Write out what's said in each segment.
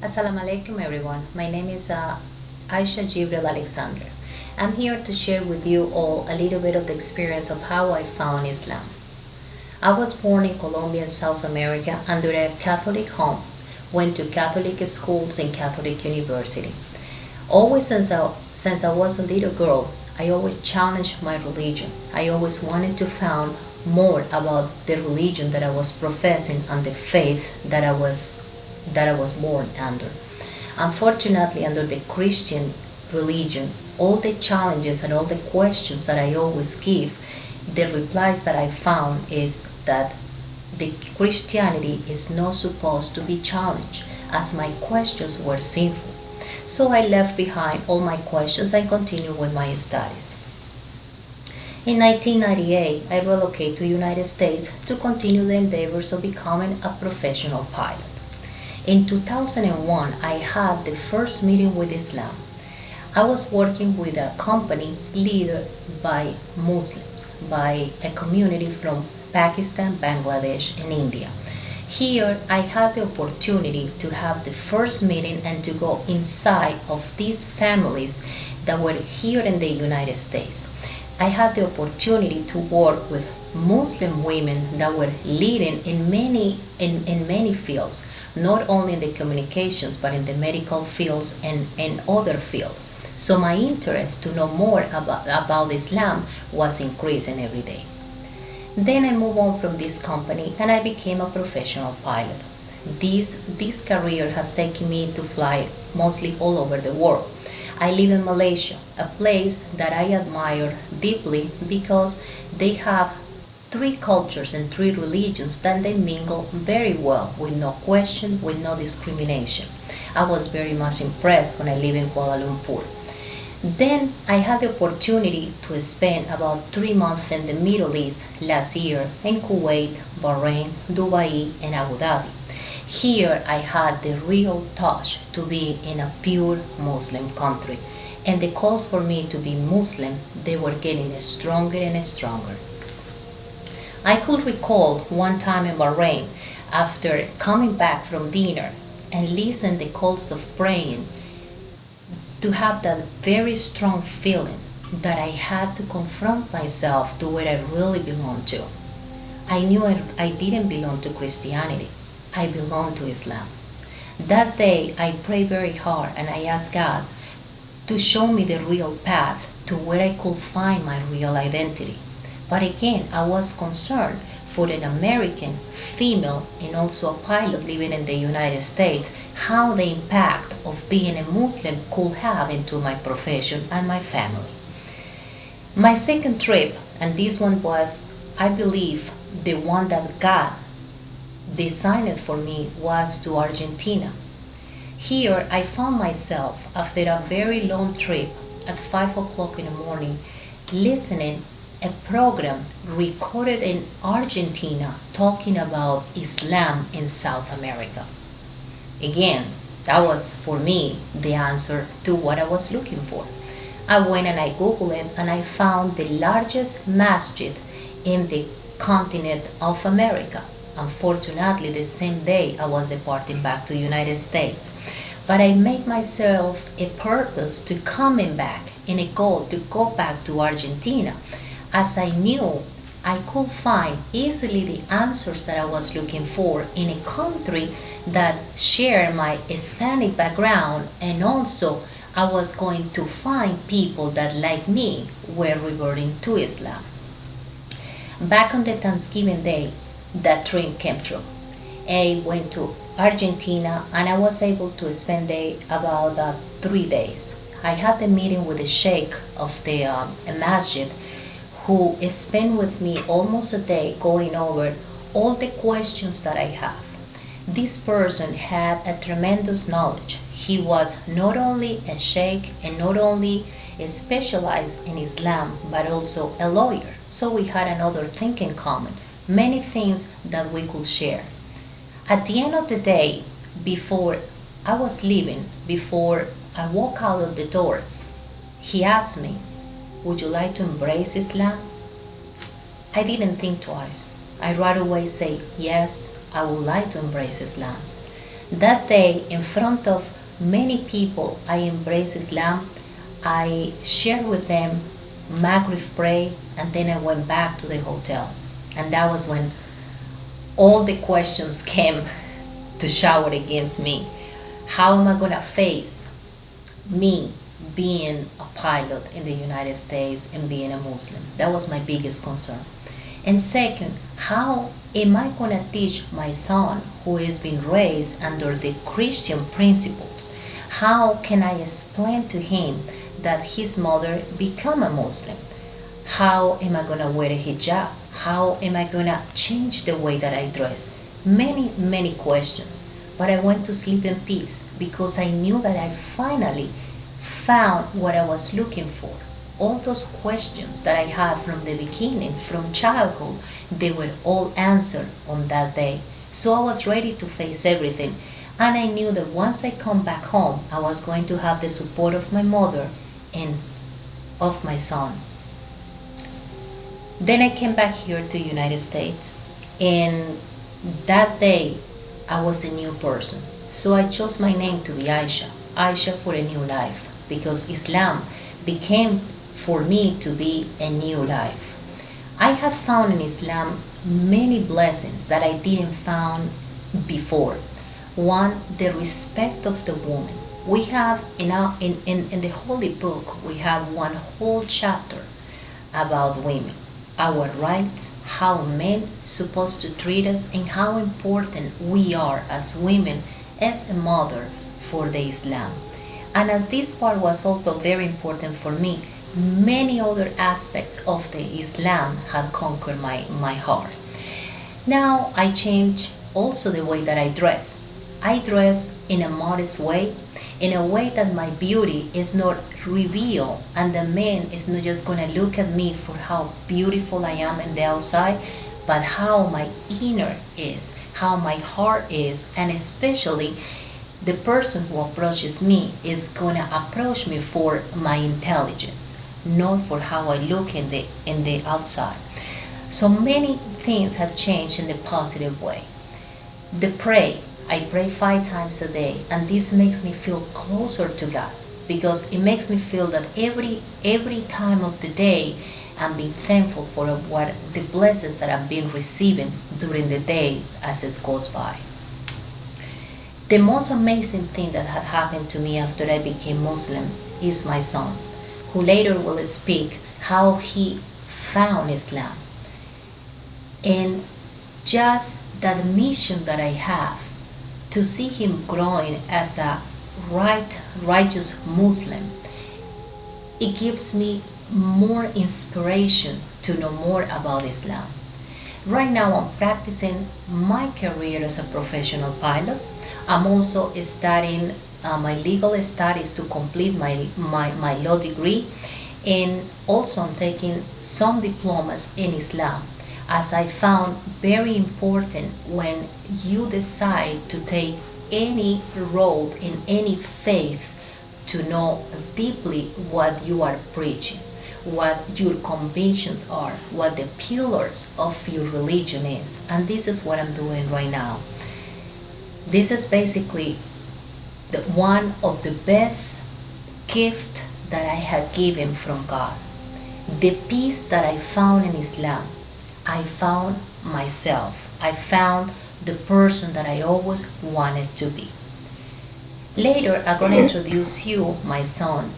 Assalamu alaikum everyone. My name is Aisha Jibril Alexander. I'm here to share with you all a little bit of the experience of how I found Islam. I was born in Colombia, South America, under a Catholic home, went to Catholic schools and Catholic university. Always since I was a little girl, I always challenged my religion. I always wanted to find more about the religion that I was professing and the faith that I was born under. Unfortunately, under the Christian religion, all the challenges and all the questions that I always give, the replies that I found is that the Christianity is not supposed to be challenged, as my questions were sinful. So I left behind all my questions and continued with my studies. In 1998, I relocated to the United States to continue the endeavors of becoming a professional pilot. In 2001, I had the first meeting with Islam. I was working with a company led by Muslims, by a community from Pakistan, Bangladesh, and India. Here, I had the opportunity to have the first meeting and to go inside of these families that were here in the United States. I had the opportunity to work with Muslim women that were leading in many fields, not only in the communications but in the medical fields and other fields. So my interest to know more about Islam was increasing every day. Then I moved on from this company and I became a professional pilot. This career has taken me to fly mostly all over the world. I live in Malaysia, a place that I admire deeply because they have three cultures and three religions that they mingle very well with no question, with no discrimination. I was very much impressed when I lived in Kuala Lumpur. Then I had the opportunity to spend about 3 months in the Middle East last year in Kuwait, Bahrain, Dubai, and Abu Dhabi. Here I had the real touch to be in a pure Muslim country, and the calls for me to be Muslim, they were getting stronger and stronger. I could recall one time in Bahrain, after coming back from dinner and listen the calls of praying, to have that very strong feeling that I had to confront myself to where I really belong to. I knew I didn't belong to Christianity. I belonged to Islam. That day I prayed very hard and I asked God to show me the real path to where I could find my real identity. But again, I was concerned for an American female and also a pilot living in the United States, how the impact of being a Muslim could have into my profession and my family. My second trip, and this one was, I believe, the one that God designed for me, was to Argentina. Here I found myself after a very long trip at 5 o'clock in the morning listening a program recorded in Argentina talking about Islam in South America. Again, that was for me the answer to what I was looking for. I went and I Googled it and I found the largest masjid in the continent of America. Unfortunately, the same day I was departing back to the United States. But I made myself a purpose to coming back and a goal to go back to Argentina, as I knew I could find easily the answers that I was looking for in a country that shared my Hispanic background, and also I was going to find people that, like me, were reverting to Islam. Back on the Thanksgiving Day, that dream came true. I went to Argentina and I was able to spend there about 3 days. I had the meeting with the sheikh of the masjid, who spent with me almost a day going over all the questions that I have. This person had a tremendous knowledge. He was not only a sheikh and not only specialized in Islam, but also a lawyer. So we had another thing in common, many things that we could share. At the end of the day, before I was leaving, before I walked out of the door, he asked me, "Would you like to embrace Islam?" I didn't think twice. I right away say, yes, I would like to embrace Islam. That day, in front of many people, I embraced Islam. I shared with them Maghrib prayer, and then I went back to the hotel. And that was when all the questions came to shower against me. How am I going to face me being a pilot in the United States and being a Muslim? That was my biggest concern. And second, how am I going to teach my son, who has been raised under the Christian principles, how can I explain to him that his mother became a Muslim? How am I going to wear a hijab? How am I going to change the way that I dress? Many, many questions. But I went to sleep in peace because I knew that I finally found what I was looking for. All those questions that I had from the beginning, from childhood, they were all answered on that day. So I was ready to face everything. And I knew that once I come back home, I was going to have the support of my mother and of my son. Then I came back here to the United States, and that day I was a new person. So I chose my name to be Aisha, Aisha for a new life, because Islam became for me to be a new life. I had found in Islam many blessings that I didn't found before. One, the respect of the woman. We have in the holy book, we have one whole chapter about women, our rights, how men supposed to treat us, and how important we are as women, as a mother for the Islam. And as this part was also very important for me, many other aspects of the Islam had conquered my heart. Now I changed also the way that I dress. I dress in a modest way, in a way that my beauty is not revealed, and the man is not just going to look at me for how beautiful I am in the outside, but how my inner is, how my heart is, and especially the person who approaches me is going to approach me for my intelligence, not for how I look in the outside. So many things have changed in the positive way. I pray 5 times a day, and this makes me feel closer to God, because it makes me feel that every time of the day I'm being thankful for what the blessings that I've been receiving during the day as it goes by. The most amazing thing that had happened to me after I became Muslim is my son, who later will speak how he found Islam. And just that mission that I have, to see him growing as a righteous Muslim, it gives me more inspiration to know more about Islam. Right now I'm practicing my career as a professional pilot. I'm also studying my legal studies to complete my law degree, and also I'm taking some diplomas in Islam, as I found very important when you decide to take any road in any faith, to know deeply what you are preaching, what your convictions are, what the pillars of your religion is. And this is what I'm doing right now. This is basically one of the best gifts that I had given from God. The peace that I found in Islam, I found myself. I found the person that I always wanted to be. Later, I'm going to introduce you my son,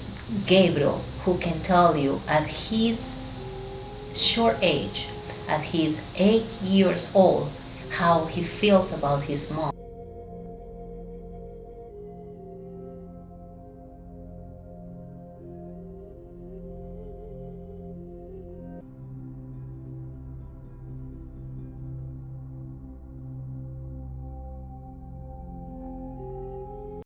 Gabriel, who can tell you at his short age, at his 8 years old, how he feels about his mom.